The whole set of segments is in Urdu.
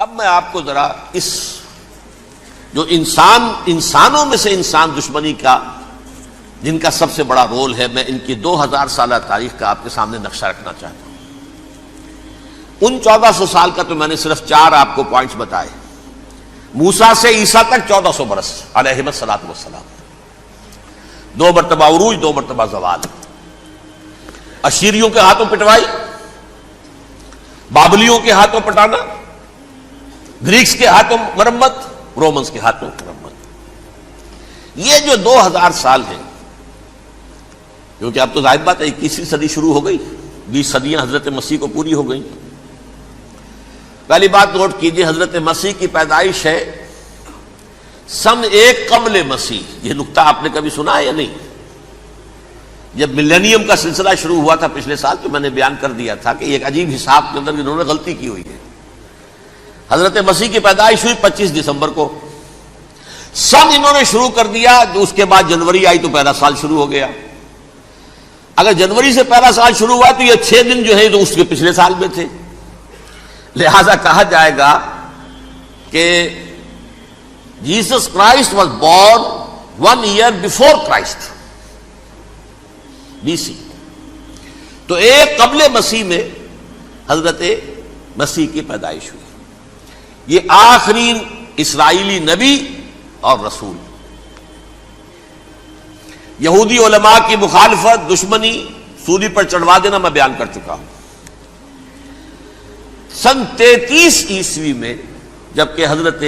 اب میں آپ کو ذرا اس جو انسانوں میں سے انسان دشمنی کا جن کا سب سے بڑا رول ہے، میں ان کی 2000 سالہ تاریخ کا آپ کے سامنے نقشہ رکھنا چاہتا ہوں۔ ان 1400 سال کا تو میں نے صرف 4 آپ کو پوائنٹس بتائے۔ موسیٰ سے عیسیٰ تک 1400 برس علیہ الصلوۃ والسلام، 2 مرتبہ عروج، 2 مرتبہ زوال، اشیریوں کے ہاتھوں پٹوائی، بابلیوں کے ہاتھوں پٹانا، گریکس کے ہاتھوں مرمت، رومنز کے ہاتھوں مرمت۔ یہ جو 2000 سال ہیں، کیونکہ اب تو ظاہر بات ہے 21ویں صدی شروع ہو گئی، 20 صدیاں حضرت مسیح کو پوری ہو گئی۔ پہلی بات نوٹ کیجئے، حضرت مسیح کی پیدائش ہے سن 1 قبل مسیح۔ یہ نقطہ آپ نے کبھی سنا ہے یا نہیں؟ جب ملینیم کا سلسلہ شروع ہوا تھا پچھلے سال، تو میں نے بیان کر دیا تھا کہ ایک عجیب حساب کے اندر انہوں نے غلطی کی ہوئی ہے۔ حضرت مسیح کی پیدائش ہوئی 25 دسمبر کو، سن انہوں نے شروع کر دیا، جو اس کے بعد جنوری آئی تو پہلا سال شروع ہو گیا۔ اگر جنوری سے پہلا سال شروع ہوا تو یہ 6 دن جو ہے تو اس کے پچھلے سال میں تھے، لہذا کہا جائے گا کہ Jesus Christ was born 1 year before Christ, BC۔ تو 1 قبل مسیح میں حضرت مسیح کی پیدائش ہوئی۔ یہ آخری اسرائیلی نبی اور رسول۔ یہودی علماء کی مخالفت، دشمنی، سولی پر چڑھوا دینا میں بیان کر چکا ہوں۔ سن 33 عیسوی میں جبکہ حضرت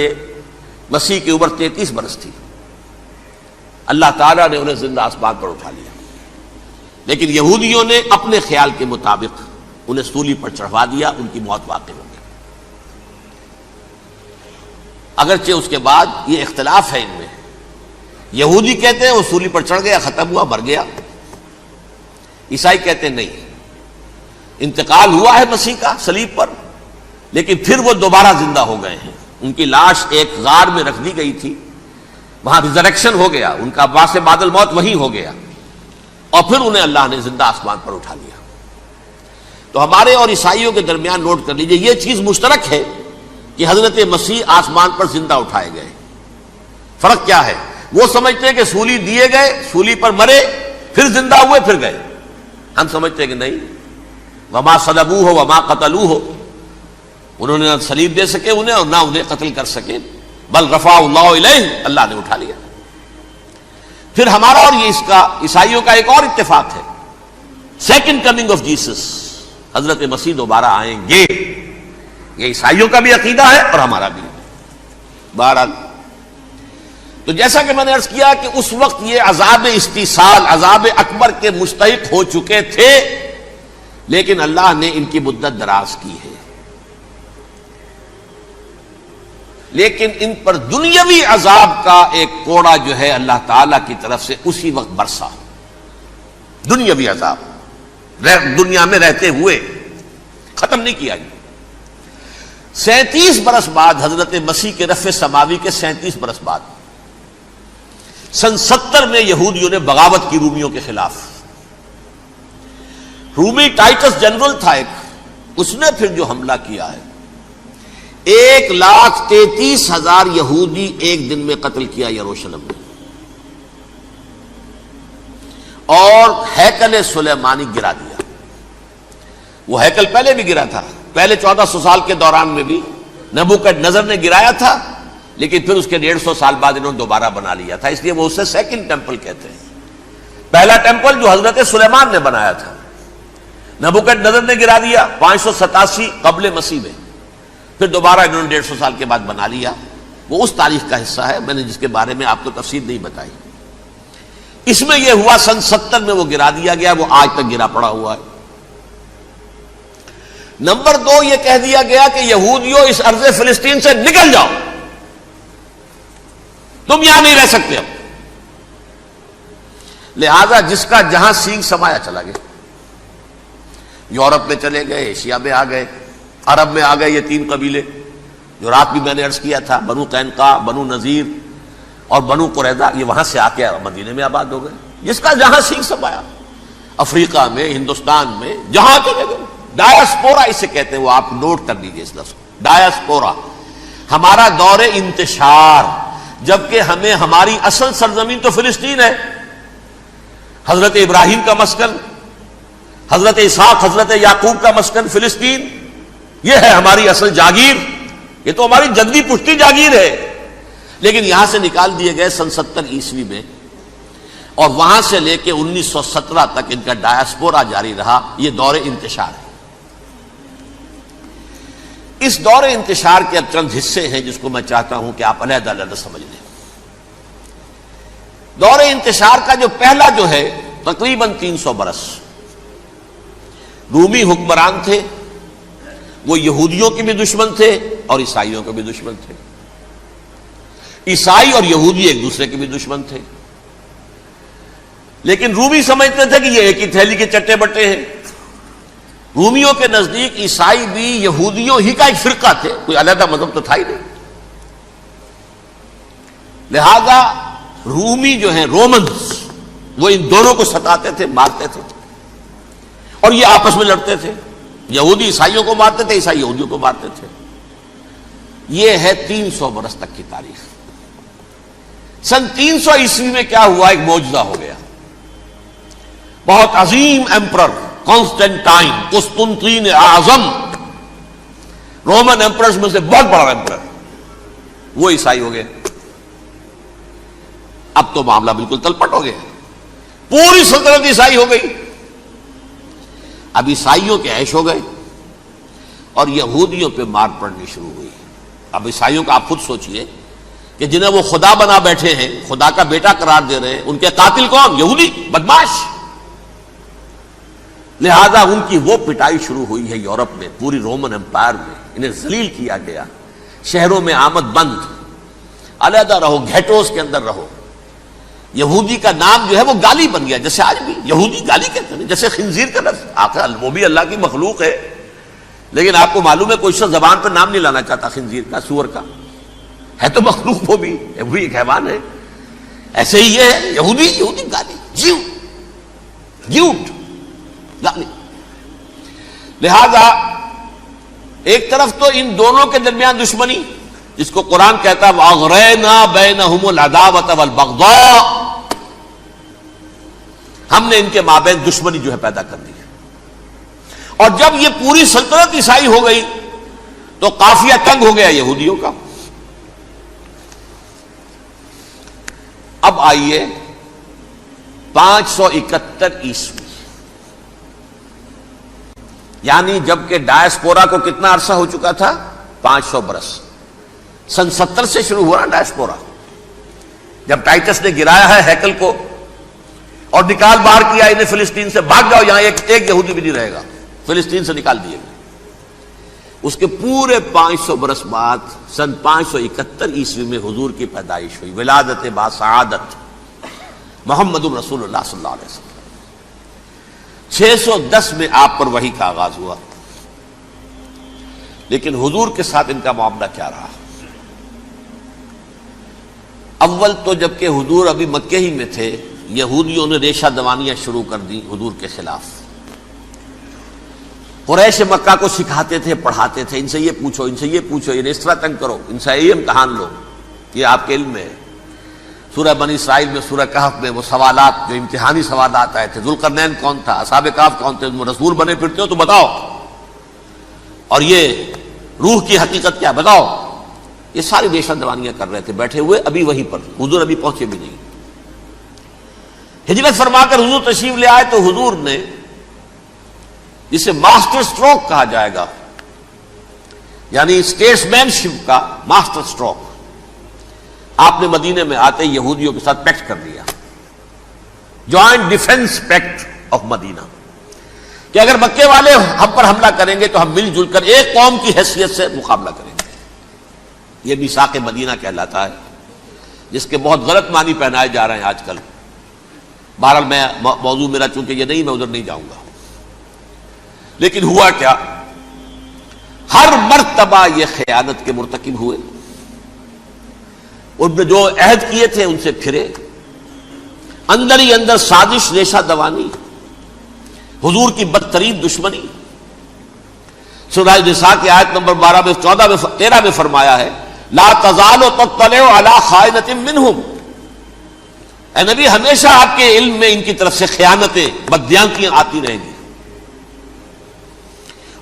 مسیح کی عمر 33 برس تھی، اللہ تعالیٰ نے انہیں زندہ آسمان پر اٹھا لیا، لیکن یہودیوں نے اپنے خیال کے مطابق انہیں سولی پر چڑھوا دیا، ان کی موت واقع ہو گئی۔ اگرچہ اس کے بعد یہ اختلاف ہے ان میں، یہودی کہتے ہیں وہ سولی پر چڑھ گیا، ختم ہوا، مر گیا۔ عیسائی کہتے ہیں نہیں، انتقال ہوا ہے مسیح کا صلیب پر، لیکن پھر وہ دوبارہ زندہ ہو گئے ہیں۔ ان کی لاش ایک غار میں رکھ دی گئی تھی، وہاں ریزریکشن ہو گیا، ان کا باعث بعد الموت وہی ہو گیا، اور پھر انہیں اللہ نے زندہ آسمان پر اٹھا لیا۔ تو ہمارے اور عیسائیوں کے درمیان نوٹ کر لیجئے، یہ چیز مشترک ہے کہ حضرت مسیح آسمان پر زندہ اٹھائے گئے۔ فرق کیا ہے؟ وہ سمجھتے ہیں کہ سولی دیے گئے، سولی پر مرے، پھر زندہ ہوئے، پھر گئے۔ ہم سمجھتے ہیں کہ نہیں، وما صلبوہ وما قتلوہ، انہوں نے نہ صلیب دے سکے انہیں اور نہ انہیں قتل کر سکے، بل رفع اللہ الیہ، اللہ نے اٹھا لیا۔ پھر ہمارا اور یہ اس کا عیسائیوں کا ایک اور اتفاق ہے، سیکنڈ کمنگ آف جیسس، حضرت مسیح دوبارہ آئیں گے۔ یہ عیسائیوں کا بھی عقیدہ ہے اور ہمارا بھی۔ بہرحال تو جیسا کہ میں نے عرض کیا کہ اس وقت یہ عذاب استیصال، عذاب اکبر کے مستحق ہو چکے تھے، لیکن اللہ نے ان کی مدت دراز کی ہے، لیکن ان پر دنیاوی عذاب کا ایک کوڑا جو ہے اللہ تعالیٰ کی طرف سے اسی وقت برسا۔ دنیاوی عذاب دنیا میں رہتے ہوئے ختم نہیں کیا گیا۔ 37 برس بعد حضرت مسیح کے رفع سماوی کے 37 برس بعد سن 70 میں یہودیوں نے بغاوت کی رومیوں کے خلاف۔ رومی ٹائٹس جنرل تھا ایک، اس نے پھر جو حملہ کیا ہے، 1,33,000 یہودی ایک دن میں قتل کیا یروشلم میں، اور ہیکل سلیمانی گرا دیا۔ وہ ہیکل پہلے بھی گرا تھا، پہلے 1400 سال کے دوران میں بھی نبوکدنضر نے گرایا تھا، لیکن پھر اس کے 150 سال بعد انہوں نے دوبارہ بنا لیا تھا، اس لیے وہ اسے سیکنڈ ٹیمپل کہتے ہیں۔ پہلا ٹیمپل جو حضرت سلیمان نے بنایا تھا، نبوکدنضر نے گرا دیا 587 قبل مسیح میں، پھر دوبارہ انہوں نے 150 سال کے بعد بنا لیا۔ وہ اس تاریخ کا حصہ ہے، میں نے جس کے بارے میں آپ کو تفصیل نہیں بتائی۔ اس میں یہ ہوا سن 70 میں وہ گرا دیا گیا، وہ آج تک گرا پڑا ہوا ہے۔ نمبر 2، یہ کہہ دیا گیا کہ یہودیوں اس ارض فلسطین سے نکل جاؤ، تم یہاں نہیں رہ سکتے اب۔ لہذا جس کا جہاں سینگ سمایا چلا گیا، یورپ میں چلے گئے، ایشیا میں آ گئے، عرب میں آ گئے۔ یہ 3 قبیلے جو رات بھی میں نے عرض کیا تھا، بنو قینقاع، بنو نذیر اور بنو قریظہ، یہ وہاں سے آ کے مدینے میں آباد ہو گئے۔ جس کا جہاں سینگ سمایا، افریقہ میں، ہندوستان میں، جہاں چلے گئے۔ ڈایاسپورا اسے کہتے ہیں، وہ آپ نوٹ کر لیجیے اس لفظ کو، ڈایاسپورا، ہمارا دور انتشار، جبکہ ہمیں ہماری اصل سرزمین تو فلسطین ہے، حضرت ابراہیم کا مسکن، حضرت اسحاق حضرت یعقوب کا مسکن فلسطین، یہ ہے ہماری اصل جاگیر، یہ تو ہماری جدی پشتی جاگیر ہے، لیکن یہاں سے نکال دیے گئے سن 70 عیسوی میں، اور وہاں سے لے کے 1917 تک ان کا ڈایاسپورا جاری رہا۔ یہ دور انتشار ہے۔ اس دور انتشار کے اب چند حصے ہیں جس کو میں چاہتا ہوں کہ آپ علیحدہ علیحدہ سمجھ لیں۔ دور انتشار کا جو پہلا جو ہے تقریباً 300 برس رومی حکمران تھے، وہ یہودیوں کے بھی دشمن تھے اور عیسائیوں کے بھی دشمن تھے، عیسائی اور یہودی ایک دوسرے کے بھی دشمن تھے، لیکن رومی سمجھتے تھے کہ یہ ایک ہی تھیلی کے چٹے بٹے ہیں۔ رومیوں کے نزدیک عیسائی بھی یہودیوں ہی کا ایک فرقہ تھے، کوئی علیحدہ مذہب تو تھا ہی نہیں، لہذا رومی جو ہیں رومنز وہ ان دونوں کو ستاتے تھے، مارتے تھے، اور یہ آپس میں لڑتے تھے، یہودی عیسائیوں کو مارتے تھے، عیسائی یہودیوں کو مارتے تھے۔ یہ ہے 300 برس تک کی تاریخ۔ سن 300 عیسوی میں کیا ہوا؟ ایک معجزہ ہو گیا۔ بہت عظیم ایمپرر کانسٹینٹائن، قسطنطین اعظم، رومن ایمپررز میں سے بہت بڑا ایمپرر، وہ عیسائی ہو گئے۔ اب تو معاملہ بالکل تلپٹ ہو گیا، پوری سلطنت عیسائی ہو گئی۔ اب عیسائیوں کے عیش ہو گئے اور یہودیوں پہ مار پڑنی شروع ہوئی۔ اب عیسائیوں کا آپ خود سوچئے کہ جنہیں وہ خدا بنا بیٹھے ہیں، خدا کا بیٹا قرار دے رہے ہیں، ان کے قاتل کون؟ یہودی بدماش۔ لہذا ان کی وہ پٹائی شروع ہوئی ہے یورپ میں، پوری رومن امپائر میں، انہیں ذلیل کیا گیا، شہروں میں آمد بند، علیحدہ رہو، گھیٹوز کے اندر رہو۔ یہودی کا نام جو ہے وہ گالی بن گیا، جیسے آج بھی یہودی گالی کہتے ہیں، جیسے خنزیر کا لفظ، آخر وہ بھی اللہ کی مخلوق ہے، لیکن آپ کو معلوم ہے کوئی شخص زبان پہ نام نہیں لانا چاہتا خنزیر کا، سور کا، ہے تو مخلوق، وہ بھی ایک حیوان ہے۔ ایسے ہی یہ ہے یہودی، یہودی گالی، جیوٹ گالی۔ لہذا ایک طرف تو ان دونوں کے درمیان دشمنی، جس کو قرآن کہتا ہے وَأَغْرَيْنَا بَيْنَهُمُ الْعَدَاوَةَ وَالْبَغْضَاءَ، ہم نے ان کے مابین دشمنی جو ہے پیدا کر دی ہے۔ اور جب یہ پوری سلطنت عیسائی ہو گئی تو قافیہ تنگ ہو گیا یہودیوں کا۔ اب آئیے 571 عیسوی، یعنی جبکہ ڈایاسپورا کو کتنا عرصہ ہو چکا تھا؟ 500 برس۔ سن 70 سے شروع ہوا نا ڈایاسپورا، جب ٹائٹس نے گرایا ہے ہیکل کو اور نکال باہر کیا انہیں فلسطین سے، بھاگ جاؤ یہاں ایک یہودی بھی نہیں رہے گا، فلسطین سے نکال دیے گئے۔ اس کے پورے 500 برس بعد سن 571 عیسوی میں حضور کی پیدائش ہوئی، ولادت باسعادت محمد الرسول اللہ صلی اللہ علیہ وسلم۔ 610 میں آپ پر وحی کا آغاز ہوا، لیکن حضور کے ساتھ ان کا معاملہ کیا رہا؟ اول تو جبکہ حضور ابھی مکے ہی میں تھے، یہودیوں نے ریشہ دوانیاں شروع کر دی حضور کے خلاف۔ قریش مکہ کو سکھاتے تھے، پڑھاتے تھے، ان سے یہ پوچھو، ان سے یہ پوچھو، انہیں اس طرح تنگ کرو، ان سے یہ امتحان لو، یہ آپ کے علم میں ہے۔ سورہ بنی اسرائیل میں، سورہ کہف میں وہ سوالات جو امتحانی سوالات آئے تھے، ذوالقرنین کون تھا، اصحاب کہف کون تھے، تم رسول بنے پھرتے ہو تو بتاؤ، اور یہ روح کی حقیقت کیا بتاؤ۔ یہ ساری ریشہ دوانیاں کر رہے تھے بیٹھے ہوئے، ابھی وہیں پر حضور ابھی پہنچے بھی نہیں۔ ہجرت فرما کر حضور تشریف لے آئے تو حضور نے، جسے ماسٹر سٹروک کہا جائے گا، یعنی اسٹیٹس مین شپ کا ماسٹر سٹروک، آپ نے مدینے میں آتے یہودیوں کے ساتھ پیکٹ کر لیا، جوائنٹ ڈیفنس پیکٹ آف مدینہ، کہ اگر مکے والے ہم پر حملہ کریں گے تو ہم مل جل کر ایک قوم کی حیثیت سے مقابلہ کریں گے۔ یہ میثاق مدینہ کہلاتا ہے، جس کے بہت غلط معنی پہنائے جا رہے ہیں آج کل۔ بہرحال میں موضوع میرا چونکہ یہ نہیں، میں ادھر نہیں جاؤں گا، لیکن ہوا کیا؟ ہر مرتبہ یہ خیانت کے مرتکب ہوئے، ان نے جو عہد کیے تھے ان سے پھرے، اندر ہی اندر سازش، ریشہ دوانی، حضور کی بدترین دشمنی۔ سورہ نساء کی آیت نمبر 13 میں فرمایا ہے لا تزال تطلع علی خائنۃ منہم، اے نبی ہمیشہ آپ کے علم میں ان کی طرف سے خیانتیں، بددیانتیاں آتی رہیں گی.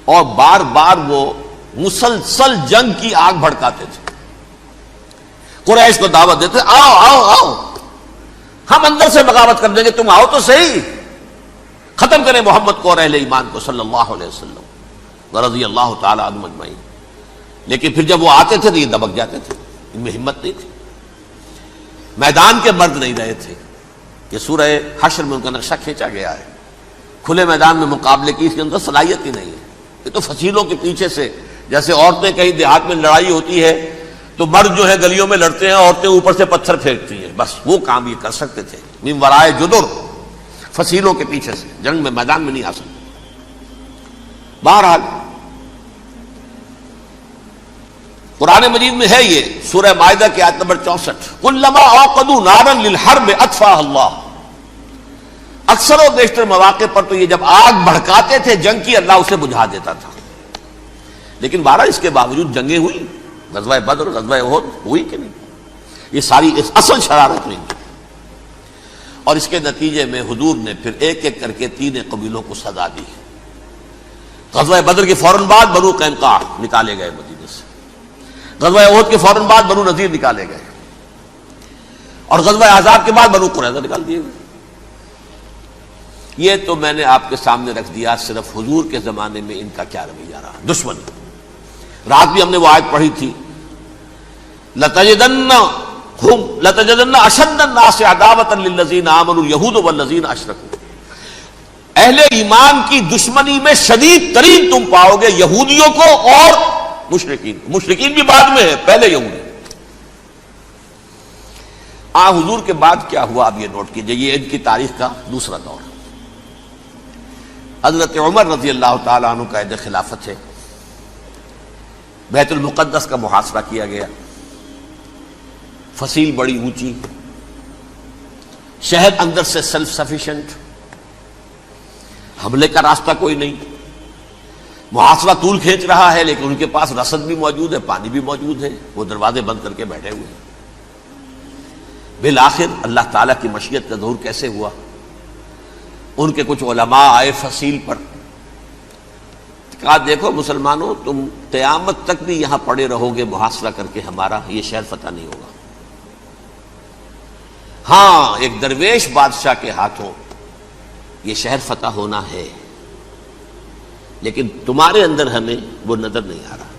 اور بار بار وہ مسلسل جنگ کی آگ بھڑکاتے تھے. قریش کو دعوت دیتے، آؤ آؤ آؤ، ہم اندر سے بغاوت کر دیں گے، تم آؤ تو صحیح، ختم کریں محمد کو اور اہل ایمان کو صلی اللہ علیہ وسلم ورضی اللہ تعالی عنہم اجمعین. لیکن پھر جب وہ آتے تھے تو یہ دبک جاتے تھے، ان میں ہمت نہیں تھی، میدان کے مرد نہیں رہے تھے. یہ سورہ حشر میں ان کا نقشہ کھینچا گیا ہے. کھلے میدان میں مقابلے کی اس کے اندر صلاحیت ہی نہیں ہے. یہ تو فصیلوں کے پیچھے سے، جیسے عورتیں کہیں دیہات میں لڑائی ہوتی ہے تو مرد جو ہے گلیوں میں لڑتے ہیں، عورتیں اوپر سے پتھر پھینکتی ہیں، بس وہ کام یہ کر سکتے تھے. من ورائے جدر، فصیلوں کے پیچھے سے، جنگ میں میدان میں نہیں آ سکتے. بہرحال قرآن مجید میں ہے یہ سورہ مائدہ کی آیت نمبر 64، کلما اوقدوا نارا للحرب اطفاها اللہ. اکثر و بیشتر مواقع پر تو یہ جب آگ بھڑکاتے تھے جنگ کی، اللہ اسے بجھا دیتا تھا. لیکن بہرحال اس کے باوجود جنگیں ہوئی، غزوہ بدر، غزوہ احد ہوئی کہ نہیں؟ یہ ساری اصل شرارت نہیں. اور اس کے نتیجے میں حضور نے پھر ایک ایک کر کے 3 قبیلوں کو سزا دی. غزوہ بدر کے فوراً بعد بنو قینقاع نکالے گئے مدینے سے، غزوہ احد کے فوراً بعد بنو نذیر نکالے گئے، اور غزوہ احزاب کے بعد بنو قریظہ نکال دیے گئے. یہ تو میں نے آپ کے سامنے رکھ دیا صرف حضور کے زمانے میں ان کا کیا رویہ رہا. دشمن، رات بھی ہم نے وہ آیت پڑھی تھی، لَتَجِدَنَّ أَشَدَّ النَّاسِ عَدَاوَةً لِلَّذِينَ آمَنُوا الْيَهُودُ وَالَّذِينَ أَشْرَكُوا. اہل ایمان کی دشمنی میں شدید ترین تم پاؤ گے یہودیوں کو اور مشرکین. مشرکین بھی بعد میں ہے، پہلے یہودی. حضور کے بعد کیا ہوا اب یہ نوٹ کیجئے، یہ ان کی تاریخ کا دوسرا دور. حضرت عمر رضی اللہ تعالیٰ عنہ کا عہد خلافت ہے. بیت المقدس کا محاصرہ کیا گیا، فصیل بڑی اونچی، شہر اندر سے سیلف سفیشینٹ، حملے کا راستہ کوئی نہیں. محاصرہ طول کھینچ رہا ہے لیکن ان کے پاس رسد بھی موجود ہے، پانی بھی موجود ہے، وہ دروازے بند کر کے بیٹھے ہوئے ہیں. بالآخر اللہ تعالیٰ کی مشیت کا ظہور کیسے ہوا؟ ان کے کچھ علماء آئے فصیل پر، کہا دیکھو مسلمانوں، تم قیامت تک بھی یہاں پڑے رہو گے محاصرہ کر کے، ہمارا یہ شہر فتح نہیں ہوگا. ہاں ایک درویش بادشاہ کے ہاتھوں یہ شہر فتح ہونا ہے، لیکن تمہارے اندر ہمیں وہ نظر نہیں آ رہا.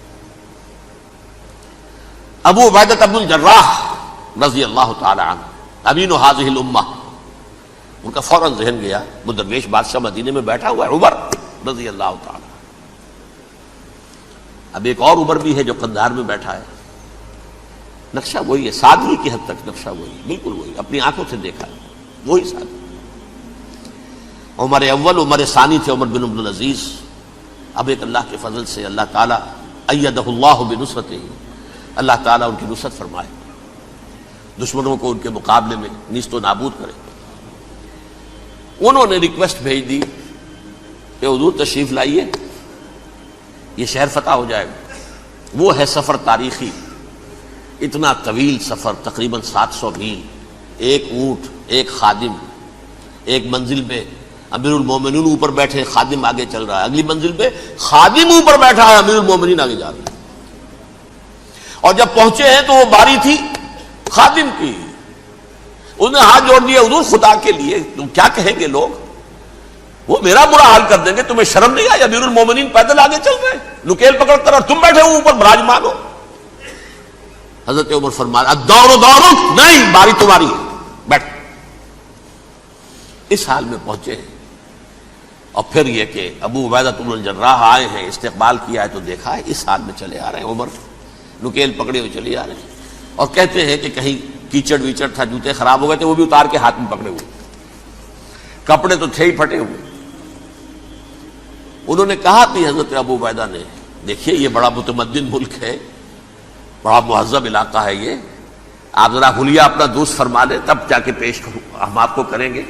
ابو عبیدہ بن الجراح رضی اللہ تعالی عنہ، امین هذه الامہ، ان کا فوراً ذہن گیا وہ درویش بادشاہ مدینے میں بیٹھا ہوا ہے عمر رضی اللہ تعالی. اب ایک اور عمر بھی ہے جو قندھار میں بیٹھا ہے. نقشہ وہی ہے، سادگی کی حد تک نقشہ وہی، بالکل وہی، اپنی آنکھوں سے دیکھا وہی سادگی. عمر اول، عمر ثانی تھے عمر بن عبد العزیز. اب ایک اللہ کے فضل سے اللہ تعالیٰ ایدہ اللہ بنصرتہ، اللہ تعالیٰ ان کی نصرت فرمائے، دشمنوں کو ان کے مقابلے میں نیست و نابود کرے. انہوں نے ریکویسٹ بھیج دی کہ حضور تشریف لائیے، یہ شہر فتح ہو جائے گا. وہ ہے سفر تاریخی، اتنا طویل سفر، تقریباً 700 میل، ایک اونٹ، ایک خادم، ایک منزل میں امیر المومنین اوپر بیٹھے، خادم آگے چل رہا ہے، اگلی منزل پہ خادم اوپر بیٹھا ہے، امیر المومنین آگے جا رہے ہیں. اور جب پہنچے ہیں تو وہ باری تھی خادم کی. انہوں نے ہاتھ جوڑ دیا، حضور خدا کے لیے تم کیا کہیں گے لوگ، وہ میرا برا حال کر دیں گے، تمہیں شرم نہیں آئی؟ امیر المومنین پیدل آگے چل رہے ہیں نکیل پکڑ کر، اور تم بیٹھے ہو اوپر براجمان ہو. حضرت عمر فرمایا الدور دورک، نہیں باری تمہاری ہے، بیٹھ. اس حال میں پہنچے ہیں. اور پھر یہ کہ ابو عبیدہ بن الجراح آئے ہیں، استقبال کیا ہے تو دیکھا ہے اس حال میں چلے آ رہے ہیں. عمر نکیل پکڑے ہوئے چلے آ رہے ہیں، اور کہتے ہیں کہ کہیں کیچڑ ویچڑ تھا، جوتے خراب ہو گئے تھے، وہ بھی اتار کے ہاتھ میں پکڑے ہوئے، کپڑے تو تھے ہی پھٹے ہوئے. انہوں نے کہا کہ حضرت ابو عبیدہ نے، دیکھیے یہ بڑا متمدن ملک ہے، بڑا مہذب علاقہ ہے یہ، آپ ذرا حلیہ اپنا دوست فرما لیں تب جا کے پیش ہم آپ کو کریں گے.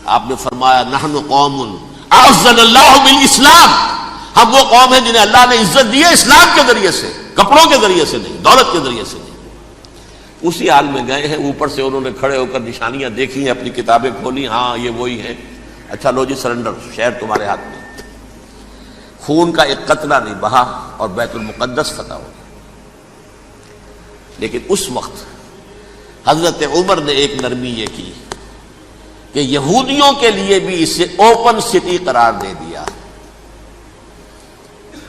آپ نے فرمایا نحن قوم اعزنا اللہ بالاسلام، ہم وہ قوم ہیں جنہیں اللہ نے عزت دی ہے اسلام کے ذریعے سے، کپڑوں کے ذریعے سے نہیں، دولت کے ذریعے سے نہیں۔ اسی حال میں گئے ہیں، اوپر سے انہوں نے کھڑے ہو کر نشانیاں دیکھی ہیں، اپنی کتابیں کھولی، ہاں یہ وہی ہے، اچھا لو جی سرنڈر، شہر تمہارے ہاتھ میں۔ خون کا ایک قطرہ نہیں بہا اور بیت المقدس فتح ہو گیا۔ لیکن اس وقت حضرت عمر نے ایک نرمی یہ کی کہ یہودیوں کے لیے بھی اسے اوپن سٹی قرار دے دیا۔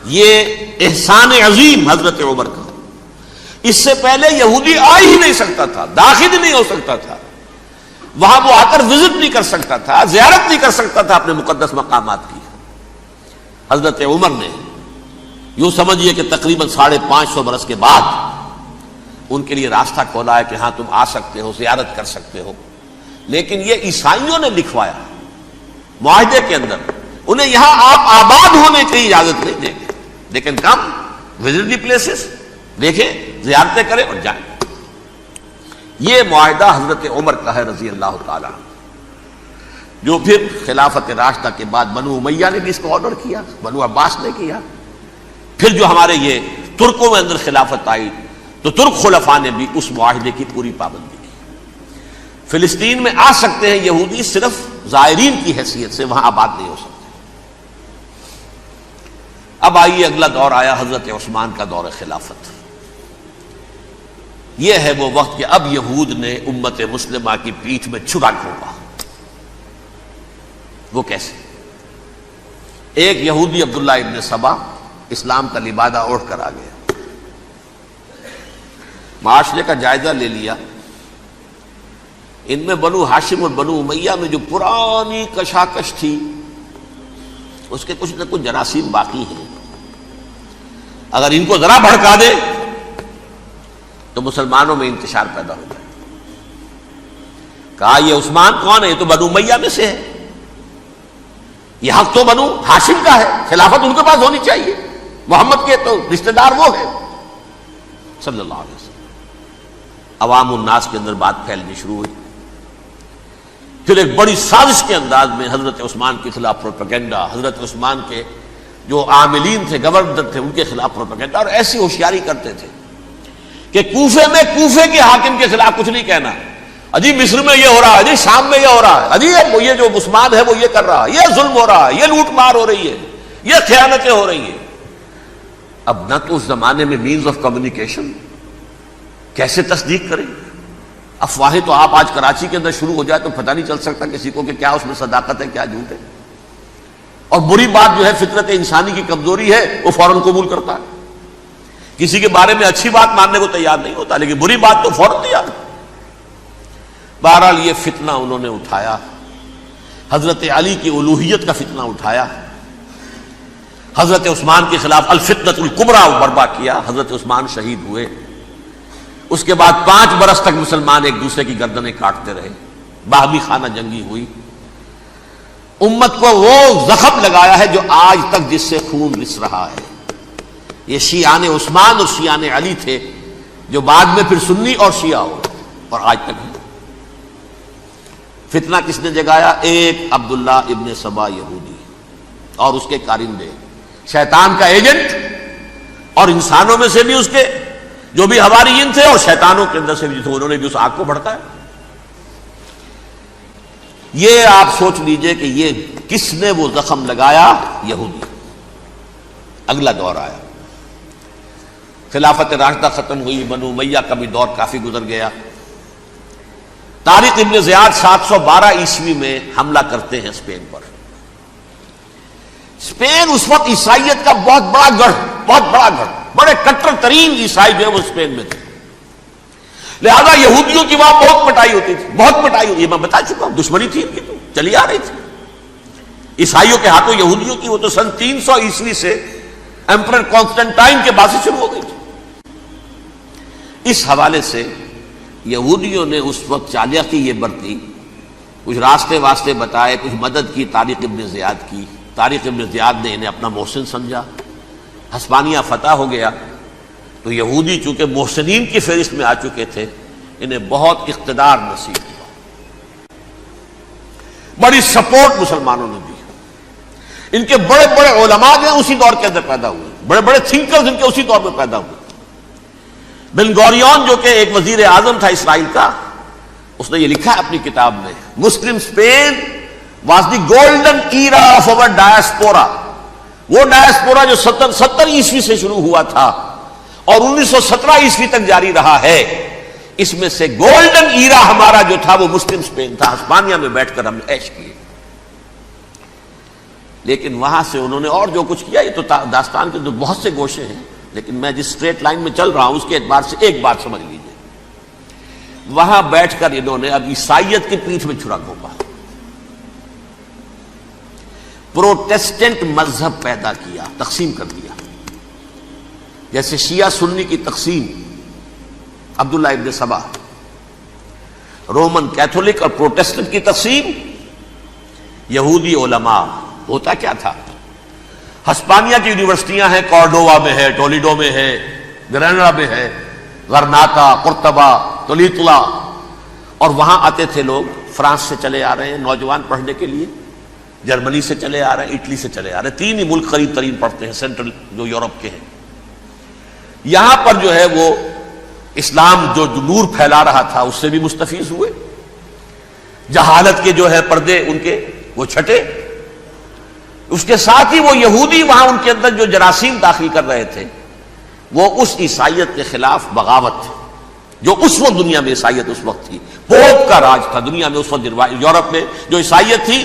یہ احسان عظیم حضرت عمر کا، اس سے پہلے یہودی آ ہی نہیں سکتا تھا، داخل ہی نہیں ہو سکتا تھا، وہاں وہ آ کر وزٹ نہیں کر سکتا تھا، زیارت نہیں کر سکتا تھا اپنے مقدس مقامات کی۔ حضرت عمر نے یوں سمجھیے کہ تقریباً 550 برس کے بعد ان کے لیے راستہ کھولا ہے کہ ہاں تم آ سکتے ہو، زیارت کر سکتے ہو۔ لیکن یہ عیسائیوں نے لکھوایا معاہدے کے اندر، انہیں یہاں آپ آباد ہونے کی اجازت نہیں دیں گے، لیکن کم وزٹ دی پلیسز، دیکھیں زیارتیں کریں اور جائیں۔ یہ معاہدہ حضرت عمر کا ہے رضی اللہ تعالیٰ، جو پھر خلافت راشدہ کے بعد بنو امیہ نے بھی اس کو آرڈر کیا، بنو عباس نے کیا، پھر جو ہمارے یہ ترکوں میں اندر خلافت آئی تو ترک خلفاء نے بھی اس معاہدے کی پوری پابندی کی۔ فلسطین میں آ سکتے ہیں یہودی صرف زائرین کی حیثیت سے، وہاں آباد نہیں ہو سکتے۔ اب آئیے اگلا دور آیا حضرت عثمان کا دور خلافت۔ یہ ہے وہ وقت کہ اب یہود نے امت مسلمہ کی پیٹھ میں چھرا گھونپا۔ وہ کیسے؟ ایک یہودی عبداللہ ابن سبا اسلام کا لبادہ اوڑھ کر آ گیا، معاشرے کا جائزہ لے لیا، ان میں بنو ہاشم اور بنو امیہ میں جو پرانی کشاکش تھی اس کے کچھ نہ کچھ جراثیم باقی ہیں، اگر ان کو ذرا بھڑکا دے تو مسلمانوں میں انتشار پیدا ہو جائے۔ کہا یہ عثمان کون ہے؟ یہ تو بنو امیہ میں سے ہے، یہ حق تو بنو ہاشم کا ہے، خلافت ان کے پاس ہونی چاہیے، محمد کے تو رشتہ دار وہ ہے صلی اللہ علیہ وسلم۔ عوام الناس کے اندر بات پھیلنی شروع ہوئی، پھر ایک بڑی سازش کے انداز میں حضرت عثمان کے خلاف پروپیگنڈا، حضرت عثمان کے جو عاملین تھے، گورنر تھے، ان کے خلاف پروپیگنڈا، اور ایسی ہوشیاری کرتے تھے کہ کوفے میں کوفے کے حاکم کے خلاف کچھ نہیں کہنا، اجی مصر میں یہ ہو رہا ہے، اجی شام میں یہ ہو رہا ہے، اجی یہ جو عثمان ہے وہ یہ کر رہا ہے، یہ ظلم ہو رہا ہے، یہ لوٹ مار ہو رہی ہے، یہ خیانتیں ہو رہی ہیں۔ اب نہ تو اس زمانے میں مینز آف کمیونیکیشن، کیسے تصدیق کریں؟ افواہیں تو آپ آج کراچی کے اندر شروع ہو جائے تو پتہ نہیں چل سکتا کسی کو کہ کیا اس میں صداقت ہے کیا جھوٹ ہے، اور بری بات جو ہے فطرت انسانی کی کمزوری ہے وہ فوراً قبول کرتا ہے، کسی کے بارے میں اچھی بات ماننے کو تیار نہیں ہوتا لیکن بری بات تو فوراً تیار ہے۔ بہرحال یہ فتنہ انہوں نے اٹھایا، حضرت علی کی الوہیت کا فتنہ اٹھایا، حضرت عثمان کے خلاف الفتنۃ الکبریٰ برپا کیا، حضرت عثمان شہید ہوئے۔ اس کے بعد 5 برس تک مسلمان ایک دوسرے کی گردنیں کاٹتے رہے، باہمی خانہ جنگی ہوئی، امت کو وہ زخم لگایا ہے جو آج تک جس سے خون رس رہا ہے۔ یہ شیعان عثمان اور شیعان علی تھے جو بعد میں پھر سنی اور شیعہ ہو اور آج تک ہے۔ فتنہ کس نے جگایا؟ ایک عبداللہ ابن سبا یہودی اور اس کے کارندے، شیطان کا ایجنٹ، اور انسانوں میں سے بھی اس کے جو بھی حواریین تھے اور شیطانوں کے اندر سے بھی تھے، انہوں نے بھی اس آگ کو بھڑکایا۔ یہ آپ سوچ لیجئے کہ یہ کس نے وہ زخم لگایا؟ یہودی۔ اگلا دور آیا، خلافت راشدہ ختم ہوئی، بنو امیہ کا بھی دور کافی گزر گیا۔ طارق ابن زیاد 712 عیسوی میں حملہ کرتے ہیں اسپین پر۔ اسپین اس وقت عیسائیت کا بہت بڑا گڑھ، بڑے کٹر ترین عیسائی جو ہے وہ اسپین میں تھے، لہذا یہودیوں کی وہاں بہت پٹائی ہوتی تھی، بہت پٹائی ہوتی، یہ میں بتا چکا ہوں، دشمنی تھی ان کی تو چلی آ رہی تھی عیسائیوں کے ہاتھوں یہودیوں کی، وہ تو سن 300 عیسوی سے ایمپرر کانسٹنٹائن کے بعد سے شروع ہو گئی تھی۔ اس حوالے سے یہودیوں نے اس وقت چالاکی یہ برتی، کچھ راستے واسطے بتائے، کچھ مدد کی طارق ابن زیاد کی۔ طارق ابن زیاد نے انہیں اپنا محسن سمجھا، ہسپانیہ فتح ہو گیا تو یہودی چونکہ محسنین کی فہرست میں آ چکے تھے، انہیں بہت اقتدار نصیب ہوا، بڑی سپورٹ مسلمانوں نے دی۔ ان کے بڑے بڑے علماء جو ہیں اسی دور کے اندر پیدا ہوئے، بڑے بڑے تھنکرز ان کے اسی دور میں پیدا ہوئے۔ بن گوریون جو کہ ایک وزیر اعظم تھا اسرائیل کا، اس نے یہ لکھا ہے اپنی کتاب میں، Muslim Spain was the golden era of our diaspora, وہ ڈائسپورا جو 70 عیسوی سے شروع ہوا تھا اور 1917 عیسوی تک جاری رہا ہے، اس میں سے گولڈن ایرا ہمارا جو تھا وہ مسلم اسپین تھا، ہسپانیہ میں بیٹھ کر ہم نے عیش کیے۔ لیکن وہاں سے انہوں نے اور جو کچھ کیا، یہ تو داستان کے بہت سے گوشے ہیں، لیکن میں جس اسٹریٹ لائن میں چل رہا ہوں اس کے اعتبار سے ایک بات سمجھ لیجیے، وہاں بیٹھ کر انہوں نے اب عیسائیت کی پیٹھ میں چھرا گھونپا، پروٹیسٹنٹ مذہب پیدا کیا، تقسیم کر دیا، جیسے شیعہ سنی کی تقسیم، عبداللہ ابن سبا، رومن کیتھولک اور پروٹیسٹنٹ کی تقسیم، یہودی علماء۔ ہوتا کیا تھا، ہسپانیہ کی یونیورسٹیاں ہیں، کارڈووا میں ہے، ٹولیڈو میں ہے، گریناڈا میں ہے، غرناطہ، قرطبہ، تولیتلا، اور وہاں آتے تھے لوگ، فرانس سے چلے آ رہے ہیں نوجوان پڑھنے کے لیے، جرمنی سے چلے آ رہے ہیں، اٹلی سے چلے آ رہے ہیں، تین ہی ملک قریب ترین پڑھتے ہیں سینٹرل جو یورپ کے ہیں۔ یہاں پر جو ہے وہ اسلام جو نور پھیلا رہا تھا اس سے بھی مستفیض ہوئے، جہالت کے جو ہے پردے ان کے وہ چھٹے، اس کے ساتھ ہی وہ یہودی وہاں ان کے اندر جو جراثیم داخل کر رہے تھے وہ اس عیسائیت کے خلاف بغاوت تھی جو اس وقت دنیا میں عیسائیت اس وقت تھی، پوپ کا راج تھا دنیا میں اس وقت، یورپ میں جو عیسائیت تھی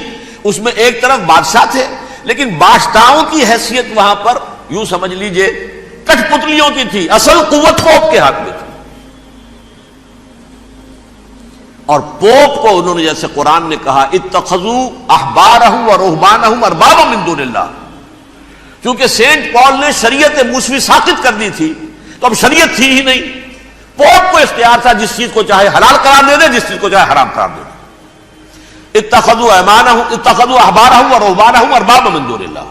اس میں ایک طرف بادشاہ تھے، لیکن بادشاہوں کی حیثیت وہاں پر یوں سمجھ لیجئے کٹ پتلیوں کی تھی، اصل قوت پوپ کے ہاتھ میں تھی۔ اور پوپ کو انہوں نے جیسے قرآن نے کہا اتخذوا احبارهم ورهبانهم اربابا من دون اللہ، کیونکہ سینٹ پال نے شریعت موسوی ساقط کر دی تھی تو اب شریعت تھی ہی نہیں، پوپ کو اختیار تھا جس چیز کو چاہے حلال قرار دے دے، جس چیز کو چاہے حرام قرار دے دے۔ اتخذوا احبارهم ورهبانهم اربابا من دون اللہ۔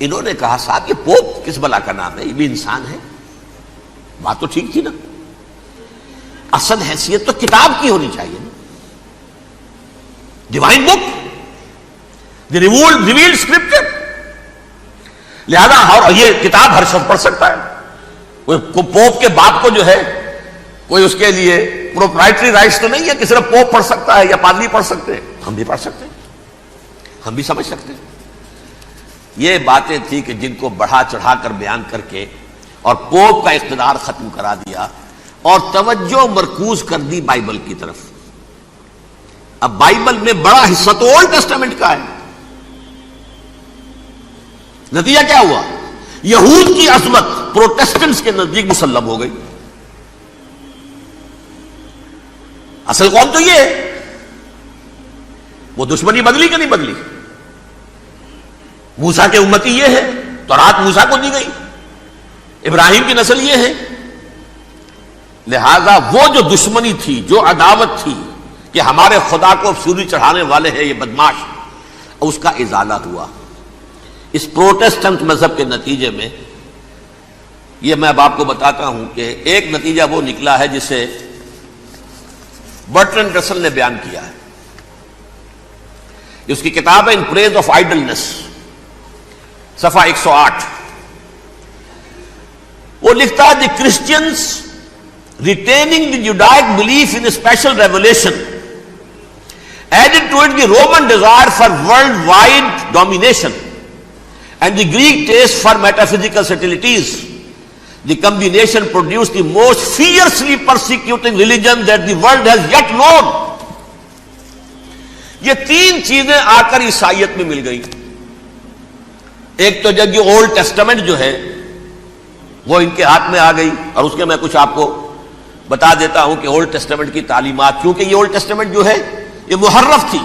انہوں نے کہا صاحب یہ پوپ کس بلا کا نام ہے، یہ بھی انسان ہے، بات تو ٹھیک تھی نا، اصل حیثیت تو کتاب کی ہونی چاہیے نا، ڈیوائن بک، دی ریویلڈ اسکرپچر، لہذا اور یہ کتاب ہر شخص پڑھ سکتا ہے، کوئی پوپ کے باپ کو جو ہے کوئی اس کے لیے پروپرائٹری رائٹس تو نہیں ہے کہ صرف پوپ پڑھ سکتا ہے یا پادری پڑھ سکتے ہیں، ہم بھی پڑھ سکتے ہیں، ہم بھی سمجھ سکتے ہیں۔ یہ باتیں تھی کہ جن کو بڑھا چڑھا کر بیان کر کے اور پوپ کا اقتدار ختم کرا دیا اور توجہ مرکوز کر دی بائبل کی طرف۔ اب بائبل میں بڑا حصہ تو اولڈ ٹیسٹامنٹ کا ہے، نتیجہ کیا ہوا، یہود کی عظمت پروٹیسٹنٹس کے نزدیک مسلم ہو گئی۔ اصل قوم تو یہ ہے، وہ دشمنی بدلی کہ نہیں بدلی، موسیٰ کے امتی یہ ہے، تورات موسیٰ کو دی گئی، ابراہیم کی نسل یہ ہے، لہذا وہ جو دشمنی تھی، جو عداوت تھی کہ ہمارے خدا کو سوری چڑھانے والے ہیں یہ بدماش، اس کا ازالہ ہوا اس پروٹیسٹنٹ مذہب کے نتیجے میں۔ یہ میں اب آپ کو بتاتا ہوں کہ ایک نتیجہ وہ نکلا ہے جسے برٹرنڈ رسل نے بیان کیا ہے، اس کی کتاب ہے ان پریز آف آئیڈلنس، صفحہ 108۔ وہ لکھتا ہے the Christians retaining the Judaic belief in special revelation added to it the Roman desire for world wide domination and the Greek taste for metaphysical subtleties, the combination produce the most fiercely persecuting religion that the world has yet known. یہ تین چیزیں آ کر عیسائیت میں مل گئی، ایک تو جب یہ اولڈ ٹیسٹامنٹ جو ہے وہ ان کے ہاتھ میں آ گئی، اور اس کے میں کچھ آپ کو بتا دیتا ہوں کہ اولڈ ٹیسٹامنٹ کی تعلیمات، کیونکہ یہ اولڈ ٹیسٹامنٹ جو ہے یہ محرف تھی،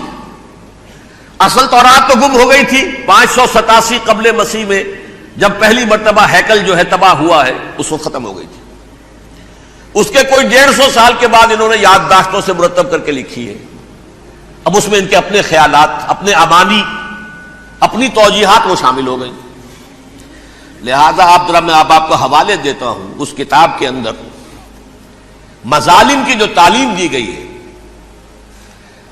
اصل تورات تو گم ہو گئی تھی 587 قبل مسیح میں، جب پہلی مرتبہ ہیکل جو ہے تباہ ہوا ہے اس وقت ختم ہو گئی تھی، اس کے کوئی 150 سال کے بعد انہوں نے یادداشتوں سے مرتب کر کے لکھی ہے، اب اس میں ان کے اپنے خیالات، اپنے امانی، اپنی توجیحات وہ شامل ہو گئی۔ لہذا میں آپ کو حوالے دیتا ہوں، اس کتاب کے اندر مظالم کی جو تعلیم دی گئی ہے،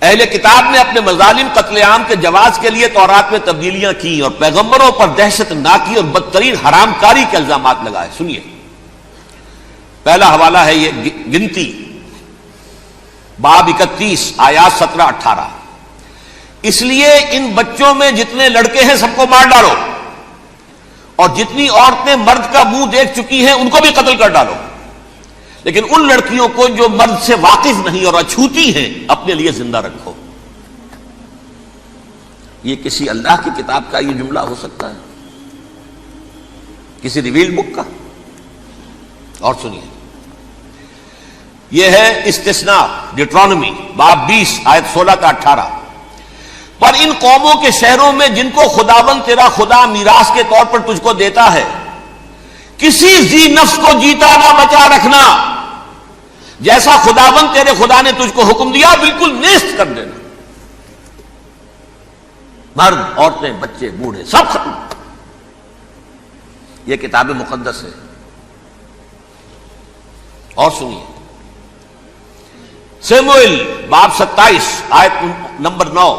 اہل کتاب نے اپنے مظالم قتل عام کے جواز کے لیے تورات میں تبدیلیاں کی اور پیغمبروں پر دہشت ناکی اور بدترین حرام کاری کے الزامات لگائے. سنیے، پہلا حوالہ ہے یہ گنتی باب 31 آیات 17-18. اس لیے ان بچوں میں جتنے لڑکے ہیں سب کو مار ڈالو، اور جتنی عورتیں مرد کا منہ دیکھ چکی ہیں ان کو بھی قتل کر ڈالو، لیکن ان لڑکیوں کو جو مرد سے واقف نہیں اور اچھوتی ہیں اپنے لیے زندہ رکھو. یہ کسی اللہ کی کتاب کا یہ جملہ ہو سکتا ہے؟ کسی ریویلڈ بک کا؟ اور سنیے، یہ ہے استثناء ڈیٹرانومی باب 20 آیت 16-18. پر ان قوموں کے شہروں میں جن کو خداوند تیرا خدا میراث کے طور پر تجھ کو دیتا ہے، کسی ذی نفس کو جیتا نہ بچا رکھنا، جیسا خداوند تیرے خدا نے تجھ کو حکم دیا بالکل نیست کر دینا. مرد، عورتیں، بچے، بوڑھے سب ختم. یہ کتاب مقدس ہے. اور سنیے، سموئیل باب 27 آیت نمبر 9.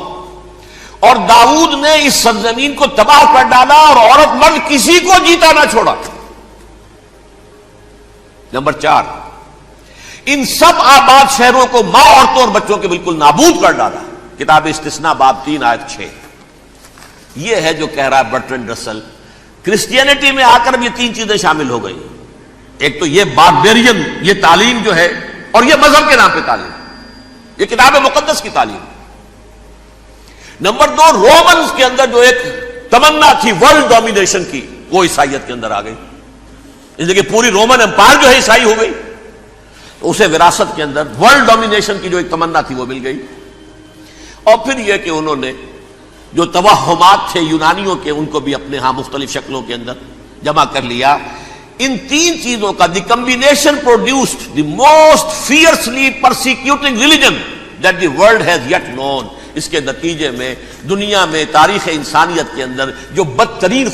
اور داؤد نے اس سرزمین کو تباہ کر ڈالا اور عورت مرد کسی کو جیتا نہ چھوڑا. نمبر 4، ان سب آباد شہروں کو ماں، عورتوں اور بچوں کے بالکل نابود کر ڈالا. کتاب استثناء باب 3 آیت 6. یہ ہے جو کہہ رہا ہے برٹرنڈ رسل، کرسچینٹی میں آ کر بھی 3 چیزیں شامل ہو گئی. ایک تو یہ باربیرین یہ تعلیم جو ہے، اور یہ مذہب کے نام پہ تعلیم، یہ کتاب مقدس کی تعلیم. نمبر 2، رومنز کے اندر جو ایک تمنا تھی ورلڈ ڈومینیشن کی، وہ عیسائیت کے اندر آ گئی. اس لیے کہ پوری رومن امپائر جو ہے عیسائی ہو گئی، تو اسے وراثت کے اندر ورلڈ ڈومینیشن کی جو ایک تمنا تھی وہ مل گئی. اور پھر یہ کہ انہوں نے جو توہمات تھے یونانیوں کے، ان کو بھی اپنے ہاں مختلف شکلوں کے اندر جمع کر لیا. ان 3 چیزوں کا the combination produced the most fiercely persecuting religion that the world has yet known. اس کے نتیجے میں دنیا میں تاریخ انسانیت کے اندر جو بدترین